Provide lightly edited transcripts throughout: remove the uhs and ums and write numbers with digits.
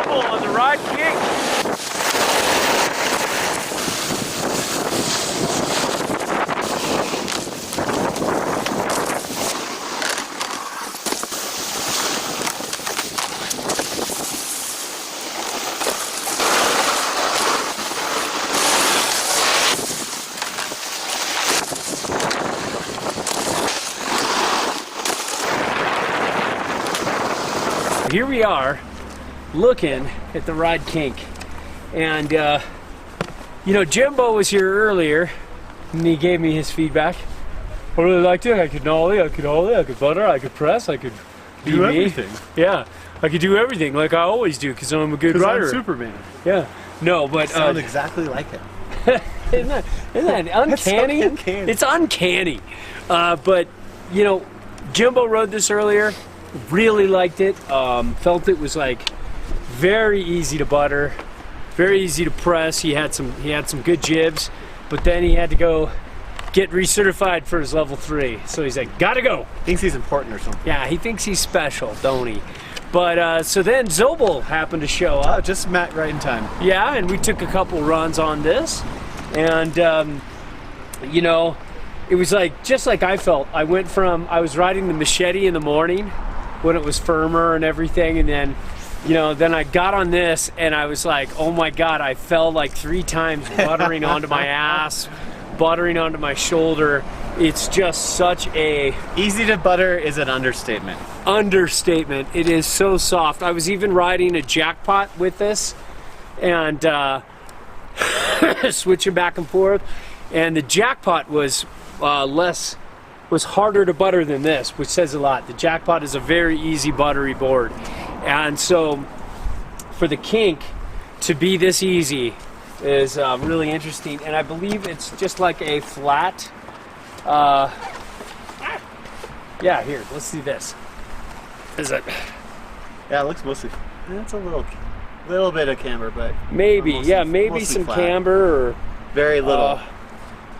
Zobel on the Ride Kink. Here we are looking at the Ride Kink, and you know, Jimbo was here earlier and he gave me his feedback. I really liked it. I could nollie, I could butter, I could press, I could do everything. Yeah, I could do everything like I always do because I'm a good rider. I'm Superman. Yeah, no, but sound exactly like him. isn't that uncanny? So uncanny. It's uncanny. But you know, Jimbo rode this earlier. Really liked it. Felt it was like very easy to butter, very easy to press. He had some good jibs, but then he had to go get recertified for his level 3. So he's like, gotta go. Thinks he's important or something. Yeah, he thinks he's special, don't he? But so then Zobel happened to show up. Oh, just met right in time. Yeah, and we took a couple runs on this, and you know, it was like just like I felt. I was riding the Machete in the morning when it was firmer and everything, and then, you know, then I got on this and I was like, oh my god, I fell like 3 times buttering onto my ass, buttering onto my shoulder. It's just such a... Easy to butter is an understatement. Understatement. It is so soft. I was even riding a Jackpot with this and switching back and forth, and the Jackpot was harder to butter than this, which says a lot. The Jackpot is a very easy buttery board, and so for the Kink to be this easy is really interesting. And I believe it's just like a flat yeah, here, let's see this. Is it? Yeah, it looks mostly, it's a little bit of camber, but maybe, mostly, yeah, maybe some flat. Camber, or very little.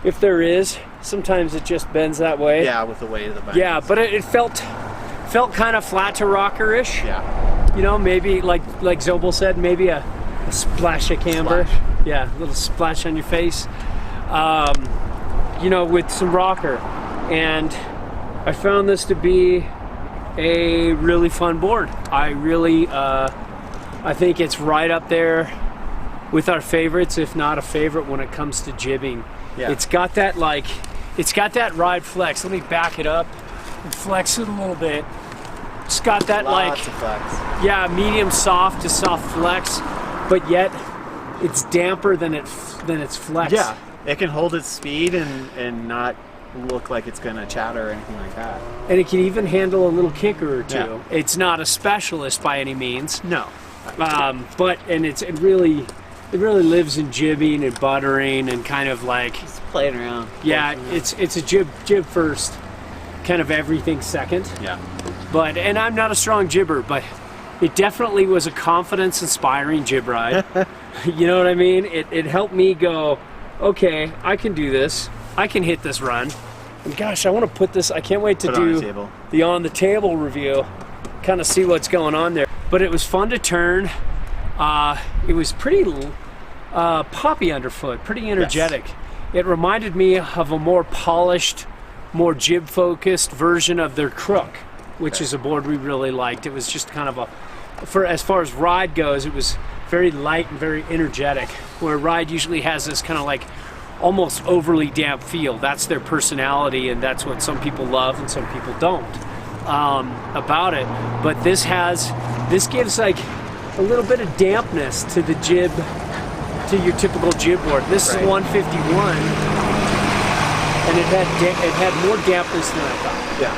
If there is, sometimes it just bends that way. Yeah, with the weight of the bike. Yeah, but it felt kind of flat to rocker-ish. Yeah. You know, maybe like Zobel said, maybe a splash of camber. Splash. Yeah, a little splash on your face. You know, with some rocker. And I found this to be a really fun board. I really, I think it's right up there with our favorites, if not a favorite, when it comes to jibbing. Yeah. It's got that ride flex. Let me back it up and flex it a little bit. It's got that Lots of flex. yeah, medium soft to soft flex, but yet it's damper than its flex. Yeah, it can hold its speed and not look like it's gonna chatter or anything like that. And it can even handle a little kicker or two. Yeah. It's not a specialist by any means. No. But it really lives in jibbing and buttering and kind of like Just playing around. yeah, it's a jib first, kind of everything second. Yeah. And I'm not a strong jibber, but it definitely was a confidence-inspiring jib ride. You know what I mean? It helped me go, okay, I can do this. I can hit this run. And gosh, I want to put this. I can't wait to do the on the table review, kind of see what's going on there. But it was fun to turn. It was pretty poppy underfoot, pretty energetic. Yes. It reminded me of a more polished, more jib-focused version of their Crook, which is a board we really liked. It was just kind of as far as ride goes, it was very light and very energetic, where ride usually has this kind of like almost overly damp feel. That's their personality, and that's what some people love and some people don't about it. But this gives like a little bit of dampness to the jib, to your typical jib board. This is 151, and it had more dampness than I thought. Yeah.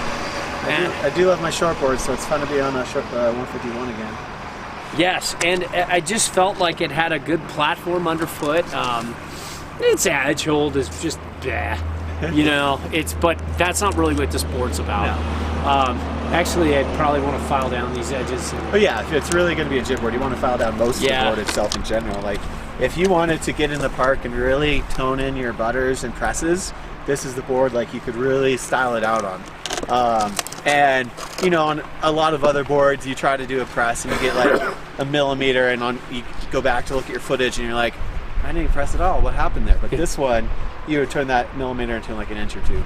And I do love my shortboard, so it's fun to be on a short 151 again. Yes, and I just felt like it had a good platform underfoot. Its edge hold is just you know. But that's not really what this board's about. No. Actually, I'd probably want to file down these edges. Oh yeah, if it's really going to be a jib board, you want to file down most of the board itself in general. Like, if you wanted to get in the park and really tone in your butters and presses, this is the board like you could really style it out on. And you know, on a lot of other boards, you try to do a press and you get like a millimeter, and you go back to look at your footage and you're like, I didn't press at all. What happened there? But this one, you would turn that millimeter into like an inch or 2.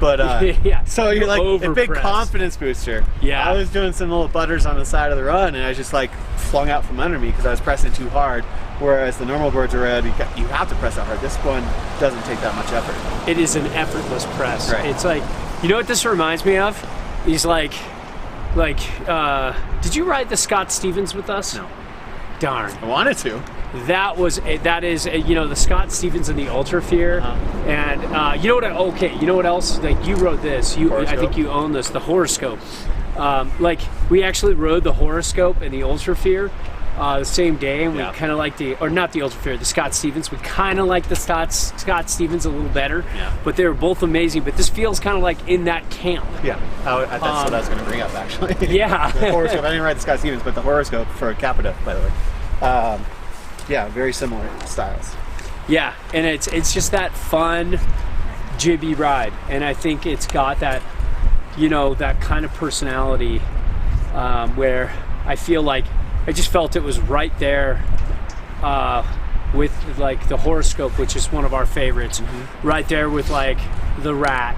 But yeah, so you're like a big overpress. Confidence booster. Yeah. I was doing some little butters on the side of the run, and I just like flung out from under me because I was pressing too hard. Whereas the normal boards are red, you have to press that hard. This one doesn't take that much effort. It is an effortless press. Right. It's like, you know what this reminds me of? He's like, did you ride the Scott Stevens with us? No. Darn. I wanted to. That is you know, the Scott Stevens and the Ultra Fear, and you know what? You know what else? Like, you rode this. I think you own this. The Horoscope. Like, we actually rode the Horoscope and the Ultra Fear the same day, and we kind of like not the Ultra Fear, the Scott Stevens. We kind of like the Scott Stevens a little better, but they were both amazing. But this feels kind of like in that camp. Yeah, that's what I was going to bring up, actually. Yeah. The Horoscope. I didn't ride the Scott Stevens, but the Horoscope for Capita, by the way. Yeah, very similar styles. Yeah, and it's just that fun, jibby ride, and I think it's got that, you know, that kind of personality where I feel like I just felt it was right there with like the Horoscope, which is one of our favorites, right there with like the Rat,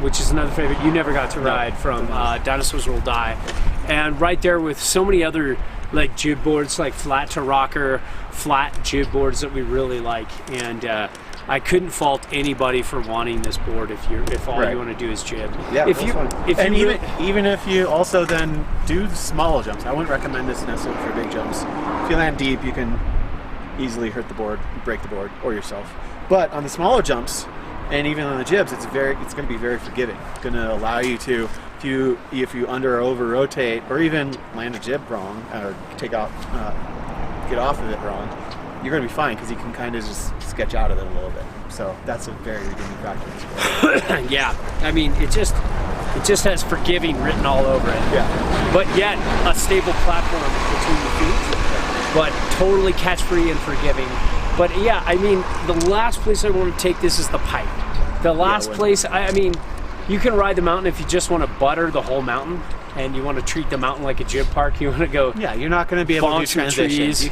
which is another favorite you never got to ride from Dinosaurs Will Die, and right there with so many other like jib boards, like flat to rocker, flat jib boards that we really like, and I couldn't fault anybody for wanting this board if all you want to do is jib. Yeah, even if you also then do small jumps, I wouldn't recommend this necessarily for big jumps. If you land deep, you can easily hurt the board, break the board, or yourself. But on the smaller jumps, and even on the jibs, it's going to be very forgiving. It's going to allow you to, if you under or over rotate, or even land a jib wrong, or get off of it wrong, you're going to be fine because you can kind of just sketch out of it a little bit. So that's a very redeeming factor in this board. Yeah, I mean, it just has forgiving written all over it. Yeah. But yet a stable platform between the feet, but totally catch-free and forgiving. But yeah, I mean, the last place I want to take this is the pipe. The last place, I mean, you can ride the mountain if you just want to butter the whole mountain and you want to treat the mountain like a jib park. You want to go. Yeah, you're not going to be able to do transitions. You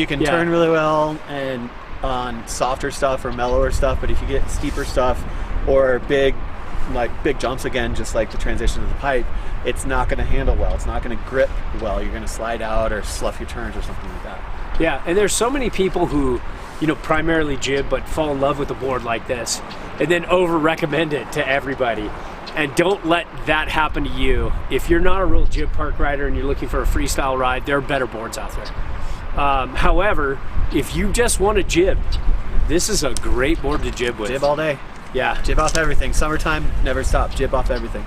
can turn really well and on softer stuff or mellower stuff, but if you get steeper stuff or big jumps again, just like the transition of the pipe, it's not going to handle well. It's not going to grip well. You're going to slide out or slough your turns or something like that. Yeah, and there's so many people who, you know, primarily jib but fall in love with a board like this and then over recommend it to everybody. And don't let that happen to you. If you're not a real jib park rider and you're looking for a freestyle ride, there are better boards out there. However, if you just want to jib, this is a great board to jib with. Jib all day. Yeah. Jib off everything. Summertime, never stop. Jib off everything.